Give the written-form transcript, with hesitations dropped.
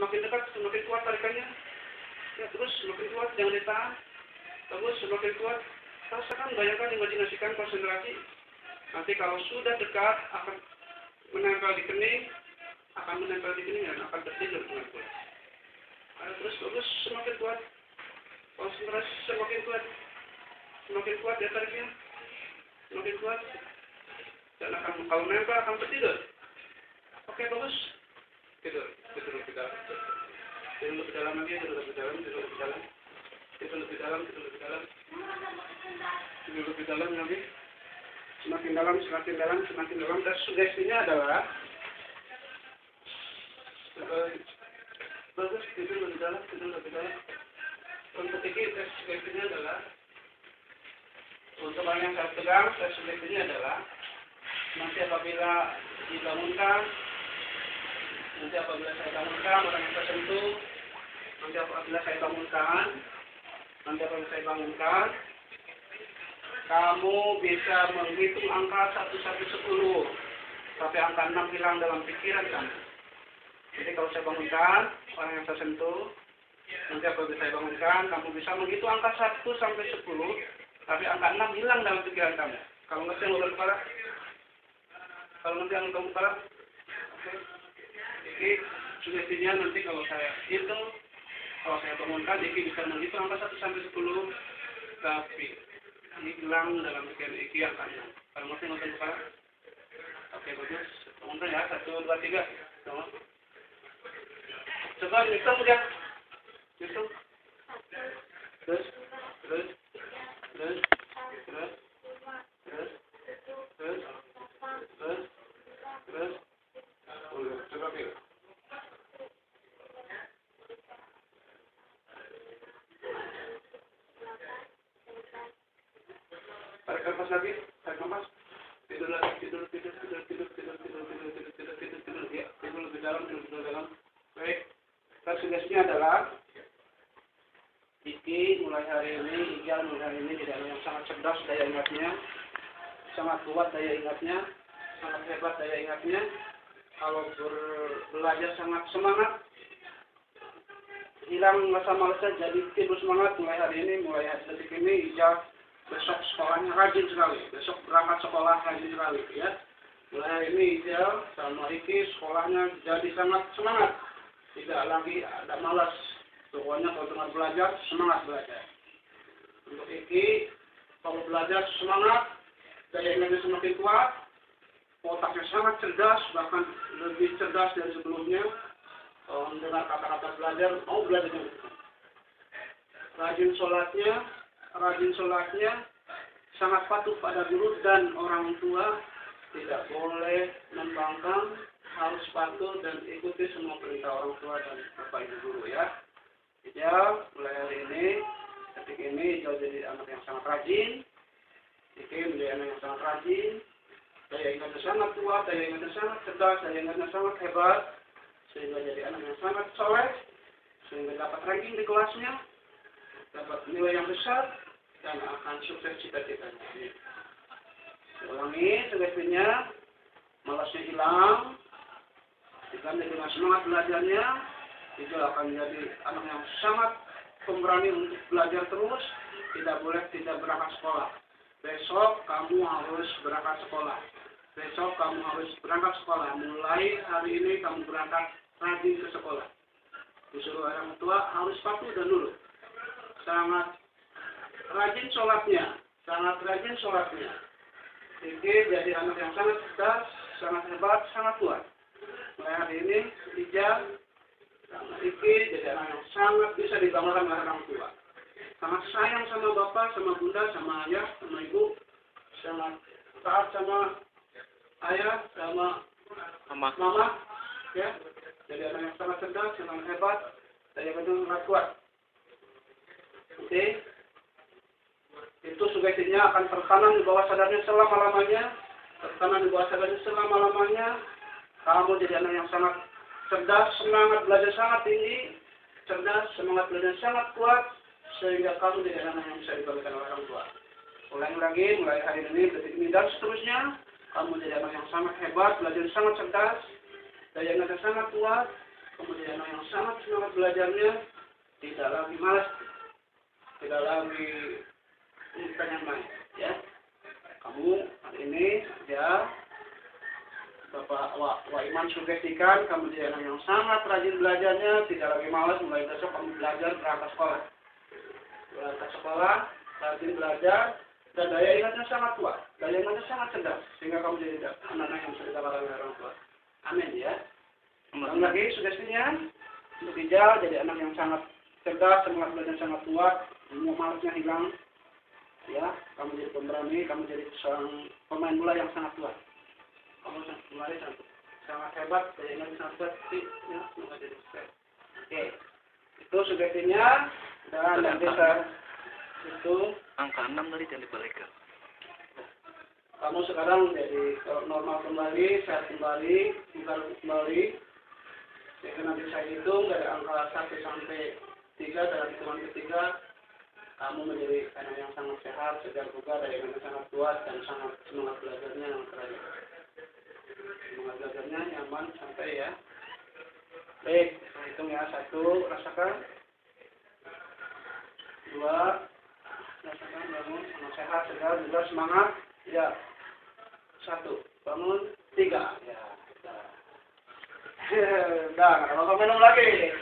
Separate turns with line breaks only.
semakin dekat, semakin kuat tarikannya. Ya, terus semakin kuat, jangan ditahan. Terus semakin kuat, rasakan, bayangkan, imajinasikan, konsentrasi. Nanti kalau sudah dekat, akan menempel di kening, dan akan tertidur dengan kuat. Terus semakin kuat, konsentrasi semakin kuat ya tariknya, semakin kuat, dan akan kalau nempel akan tertidur. Oke, bagus. Tidur lebih dalam, tidur lebih dalam lagi, tidur lebih dalam lagi. Semakin dalam. Dan sugestinya adalah bagus, tidur lebih dalam. Untuk ini sugestinya adalah, untuk orang yang saya pegang, sugestinya adalah nanti apabila saya bangunkan, orang yang tersentuh, nanti apabila saya bangunkan, kamu bisa menghitung angka 1 sampai 10, sampai angka 6 hilang dalam pikiran kamu. Jadi kalau saya bangunkan, orang yang tersentuh, nanti apabila saya bangunkan, kamu bisa menghitung angka 1 sampai 10, tapi angka 6 hilang dalam pikiran kamu. Kalau ngerti yang udah kepala? Oke. Jadi sugestinya nanti kalau saya bangunkan, Iki bisa menghitung angka 1 sampai 10, tapi ini hilang dalam pikiran Iki angka 6. Kalau ngerti yang udah kepala? Oke, bagus. Bangunkan ya, 1, 2, 3. Coba hitung ya. Hitung. Terus. Coba pilih. Tarik nafas lagi, tidur lagi, tidur. Ya, tidur lebih dalam. Baik. Sugestinya adalah Iki mulai hari ini tidak ada yang sangat cerdas daya ingatnya, sangat kuat daya ingatnya, sangat hebat daya ingatnya. Kalau belajar sangat semangat, hilang rasa malasnya, jadi timbul semangat mulai hari ini, mulai detik ini. Ijal besok sekolahnya rajin sekali, besok berangkat sekolah rajin sekali ya. Mulai hari ini Ijal sama Iki sekolahnya jadi sangat semangat, tidak lagi ada malas. Pokoknya kalau tengah belajar, semangat belajar. Untuk Iki, kalau belajar semangat, daya ingatnya semakin kuat, otaknya sangat cerdas, bahkan lebih cerdas dari sebelumnya. Kalau mendengar kata-kata belajar, mau belajar juga. Rajin sholatnya, sangat patuh pada guru dan orang tua, tidak boleh membangkang, harus patuh dan ikuti semua perintah orang tua dan bapak ibu guru ya. Ijal mulai hari ini, detik ini Ijal jadi anak yang sangat rajin. Iki menjadi anak yang sangat rajin. Daya ingatnya sangat kuat, daya ingatnya sangat cerdas, daya ingatnya sangat hebat. Sehingga jadi anak yang sangat soleh. Sehingga dapat ranking di kelasnya, dapat nilai yang besar, dan akan sukses cita-citanya. Ulangi sugestinya, malasnya hilang, diganti dengan semangat belajarnya. Itu akan menjadi anak yang sangat pemberani untuk belajar terus, tidak berangkat sekolah. Besok kamu harus berangkat sekolah. Mulai hari ini kamu berangkat rajin ke sekolah. Disuruh orang tua harus patuh dan nurut. Sangat rajin sholatnya. Iki jadi anak yang sangat cerdas, sangat hebat, sangat kuat. Mulai hari ini Ijal sama Iki jadi anak yang sangat bisa dibanggakan oleh orang tua. Sangat sayang sama bapak, sama bunda, sama ayah, sama ibu. Sangat taat sama ayah, sama mama. Ya, jadi anak yang sangat cerdas, sangat hebat, daya ingatnya sangat kuat. Oke. Itu sugestinya akan tertanam di bawah sadarnya selama-lamanya. Kamu jadi anak yang sangat cerdas, semangat belajar sangat tinggi, semangat belajar sangat kuat, sehingga kamu jadi anak yang bisa dibanggakan oleh orang tua. Ulangi lagi, mulai hari ini, detik ini, dan seterusnya, kamu jadi anak yang sangat hebat, belajar sangat cerdas, daya ingatnya sangat kuat, kemudian anak yang sangat semangat belajarnya, tidak lagi malas, tidak lagi pengen main, ya. Kamu hari ini ya Bapak Wak Iman sugestikan kamu jadi anak yang sangat rajin belajarnya, tidak lagi malas. Mulai besok kamu belajar berangkat sekolah. Berangkat sekolah, rajin belajar, dan daya ingatnya sangat kuat. Daya ingatnya sangat cerdas, sehingga kamu jadi anak-anak yang bisa dikalahkan oleh orang tua. Amin ya. Dan lagi sugestinya, untuk Ijal jadi anak yang sangat cerdas, semangat belajar sangat kuat, semua malasnya hilang. Ya, kamu jadi pemberani, kamu jadi seorang pemain bola yang sangat kuat. Kamu mulai sangat hebat, daya ingat sangat kuat, ya, semoga jadi sukses. Oke, itu sugestinya, dan nanti saya itu
angka 6 tadi jangan dibalikkan.
Kamu sekarang jadi normal kembali, sehat kembali, bukan kembali. Jadi nanti saya hitung dari angka 1 sampai 3 dalam hitungan ketiga, kamu menjadi anak yang sangat sehat, segar bugar, daya ingat sangat kuat, dan sangat semangat belajarnya yang keren. Semangat belajarnya nyaman, santai ya. Baik, saya hitung ya. 1, rasakan. 2, rasakan, bangun, sangat sehat, segar, bugar, semangat. Ya. 1, bangun. 3, ya. Udah, kalau kamu minum lagi.